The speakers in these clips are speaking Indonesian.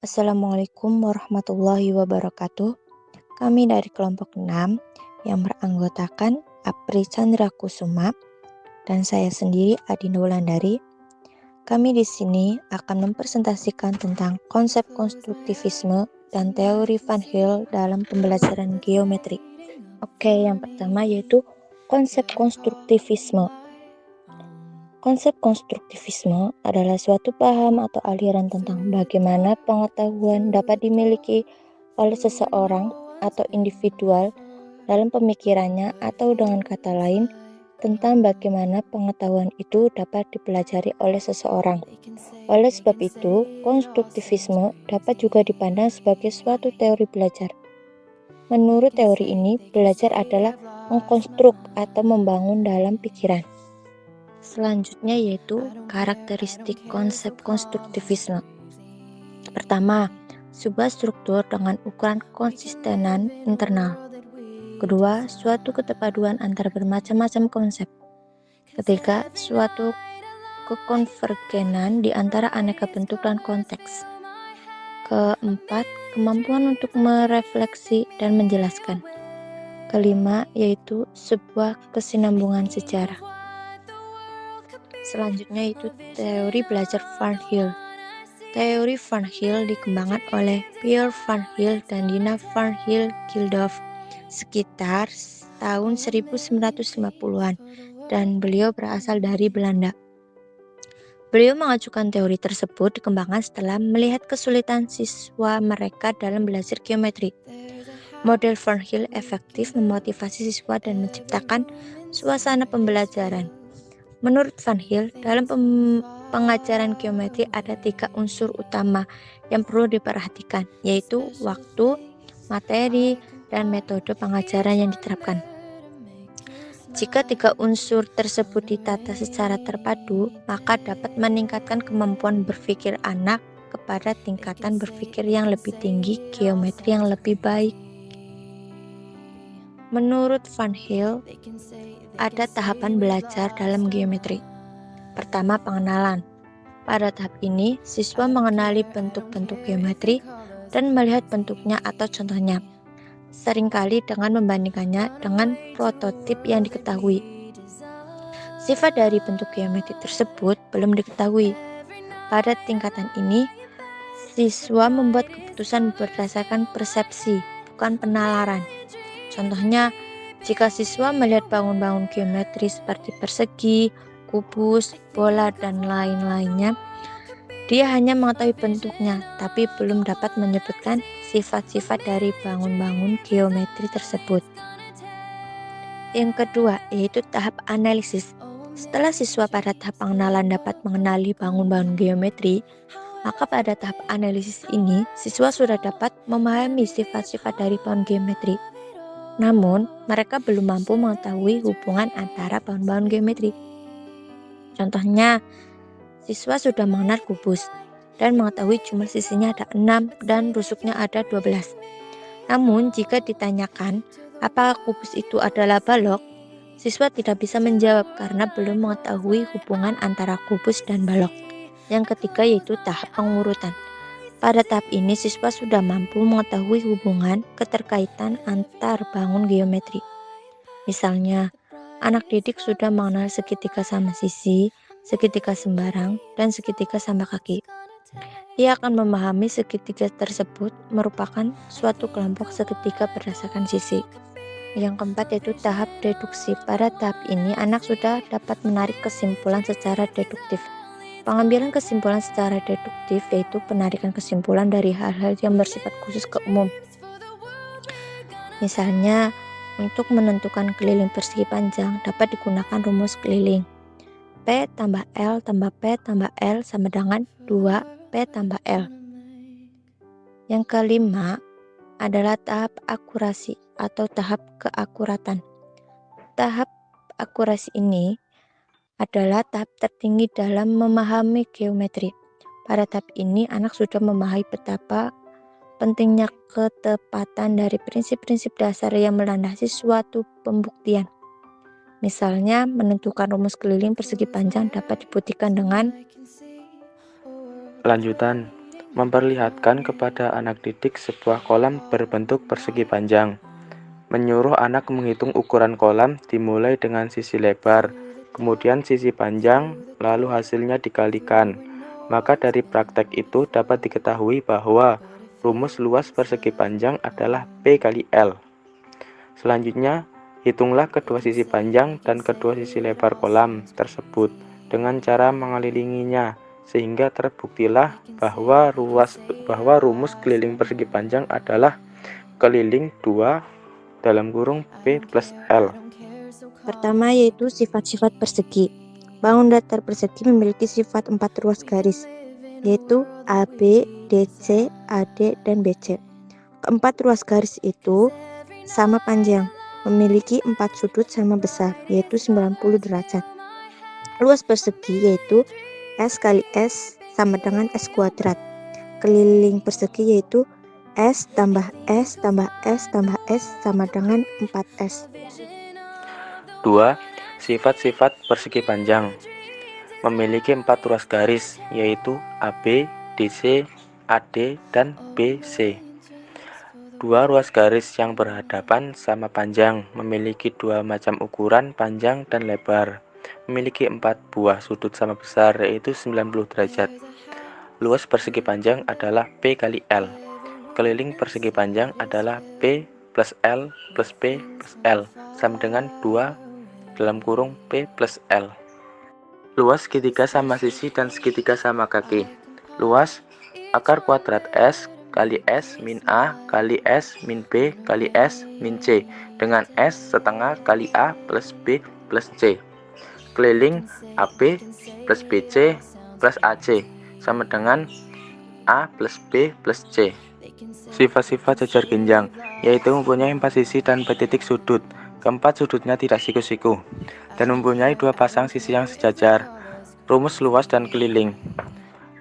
Assalamualaikum warahmatullahi wabarakatuh. Kami dari kelompok 6 yang beranggotakan Apri Chandra Kusuma dan saya sendiri Adinda Wulandari. Kami di sini akan mempresentasikan tentang konsep konstruktivisme dan teori Van Hill dalam pembelajaran geometri. Oke, yang pertama yaitu konsep konstruktivisme. Konsep konstruktivisme adalah suatu paham atau aliran tentang bagaimana pengetahuan dapat dimiliki oleh seseorang atau individual dalam pemikirannya, atau dengan kata lain, tentang bagaimana pengetahuan itu dapat dipelajari oleh seseorang. Oleh sebab itu, konstruktivisme dapat juga dipandang sebagai suatu teori belajar. Menurut teori ini, belajar adalah mengkonstruk atau membangun dalam pikiran. Selanjutnya yaitu karakteristik konsep konstruktivisme. Pertama, sebuah struktur dengan ukuran konsistenan internal. Kedua, suatu keterpaduan antara bermacam-macam konsep. Ketiga, suatu kekonvergenan di antara aneka bentuk dan konteks. Keempat, kemampuan untuk merefleksi dan menjelaskan. Kelima, yaitu sebuah kesinambungan sejarah. Selanjutnya itu teori belajar Van Hill. Teori Van Hill dikembangkan oleh Pierre Van Hill dan Dina Van Hill Gildorf sekitar tahun 1950-an, dan beliau berasal dari Belanda. Beliau mengajukan teori tersebut dikembangkan setelah melihat kesulitan siswa mereka dalam belajar geometri. Model Van Hill efektif memotivasi siswa dan menciptakan suasana pembelajaran. Menurut Van Hill, dalam pengajaran geometri ada 3 unsur utama yang perlu diperhatikan, yaitu waktu, materi, dan metode pengajaran yang diterapkan. Jika 3 unsur tersebut ditata secara terpadu, maka dapat meningkatkan kemampuan berpikir anak kepada tingkatan berpikir yang lebih tinggi, geometri yang lebih baik. Menurut Van Hill, ada tahapan belajar dalam geometri. Pertama, pengenalan. Pada tahap ini, siswa mengenali bentuk-bentuk geometri dan melihat bentuknya atau contohnya, seringkali dengan membandingkannya dengan prototip yang diketahui. Sifat dari bentuk geometri tersebut belum diketahui. Pada tingkatan ini, siswa membuat keputusan berdasarkan persepsi, bukan penalaran. Contohnya, jika siswa melihat bangun-bangun geometri seperti persegi, kubus, bola, dan lain-lainnya, dia hanya mengetahui bentuknya, tapi belum dapat menyebutkan sifat-sifat dari bangun-bangun geometri tersebut. Yang kedua, yaitu tahap analisis. Setelah siswa pada tahap pengenalan dapat mengenali bangun-bangun geometri, maka pada tahap analisis ini, siswa sudah dapat memahami sifat-sifat dari bangun geometri. Namun, mereka belum mampu mengetahui hubungan antara bangun-bangun geometri. Contohnya, siswa sudah mengenal kubus dan mengetahui jumlah sisinya ada 6 dan rusuknya ada 12. Namun, jika ditanyakan apakah kubus itu adalah balok, siswa tidak bisa menjawab karena belum mengetahui hubungan antara kubus dan balok. Yang ketiga yaitu tahap pengurutan. Pada tahap ini, siswa sudah mampu mengetahui hubungan keterkaitan antar bangun geometri. Misalnya, anak didik sudah mengenal segitiga sama sisi, segitiga sembarang, dan segitiga sama kaki. Ia akan memahami segitiga tersebut merupakan suatu kelompok segitiga berdasarkan sisi. Yang keempat yaitu tahap deduksi. Pada tahap ini, anak sudah dapat menarik kesimpulan secara deduktif. Pengambilan kesimpulan secara deduktif yaitu penarikan kesimpulan dari hal-hal yang bersifat khusus ke umum. Misalnya, untuk menentukan keliling persegi panjang dapat digunakan rumus keliling. P tambah L tambah P tambah L sama dengan 2P tambah L. Yang kelima adalah tahap akurasi atau tahap keakuratan. Tahap akurasi ini adalah tahap tertinggi dalam memahami geometri. Pada tahap ini, anak sudah memahami betapa pentingnya ketepatan dari prinsip-prinsip dasar yang melandasi suatu pembuktian. Misalnya, menentukan rumus keliling persegi panjang dapat dibuktikan dengan lanjutan Memperlihatkan kepada anak didik sebuah kolam berbentuk persegi panjang. Menyuruh anak menghitung ukuran kolam dimulai dengan sisi lebar, kemudian sisi panjang, lalu hasilnya dikalikan. Maka dari praktek itu dapat diketahui bahwa rumus luas persegi panjang adalah P kali L. Selanjutnya, hitunglah kedua sisi panjang dan kedua sisi lebar kolam tersebut dengan cara mengelilinginya, sehingga terbuktilah bahwa rumus keliling persegi panjang adalah keliling 2 P plus L. Pertama yaitu sifat-sifat persegi. Bangun datar persegi memiliki sifat 4 ruas garis, yaitu AB, DC, AD, dan BC. Keempat ruas garis itu sama panjang, memiliki 4 sudut sama besar, yaitu 90 derajat. Luas persegi yaitu S kali S sama dengan S kuadrat. Keliling persegi yaitu S tambah S tambah S tambah S sama dengan 4S. 2. Sifat-sifat persegi panjang. Memiliki 4 ruas garis, yaitu AB, DC, AD, dan BC. Dua ruas garis yang berhadapan sama panjang, memiliki 2 macam ukuran panjang dan lebar. Memiliki 4 buah sudut sama besar, yaitu 90 derajat. Luas persegi panjang adalah P kali L. Keliling persegi panjang adalah P plus L plus P plus L sama dengan 2 P plus L. Luas segitiga sama sisi dan segitiga sama kaki. Luas akar kuadrat S kali S min A kali S min B kali S min C dengan S setengah kali A plus B plus C. Keliling AB plus BC plus AC sama dengan A plus B plus C. Sifat-sifat jajar genjang, yaitu mempunyai 4 sisi dan 4 titik sudut. Keempat sudutnya tidak siku-siku dan mempunyai 2 pasang sisi yang sejajar. Rumus luas dan keliling.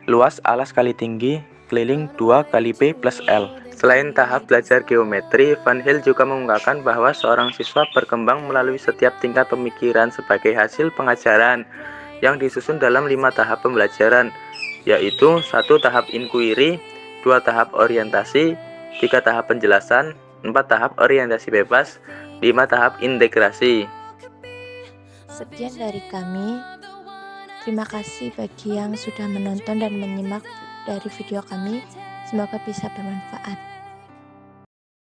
Luas alas kali tinggi, keliling 2 kali P plus L. Selain tahap belajar geometri, Van Hill juga mengungkapkan bahwa seorang siswa berkembang melalui setiap tingkat pemikiran sebagai hasil pengajaran yang disusun dalam 5 tahap pembelajaran, yaitu 1 tahap inquiry, 2 tahap orientasi, 3 tahap penjelasan, 4 tahap orientasi bebas, 5 tahap integrasi. Sekian dari kami. Terima kasih bagi yang sudah menonton dan menyimak dari video kami. Semoga bisa bermanfaat.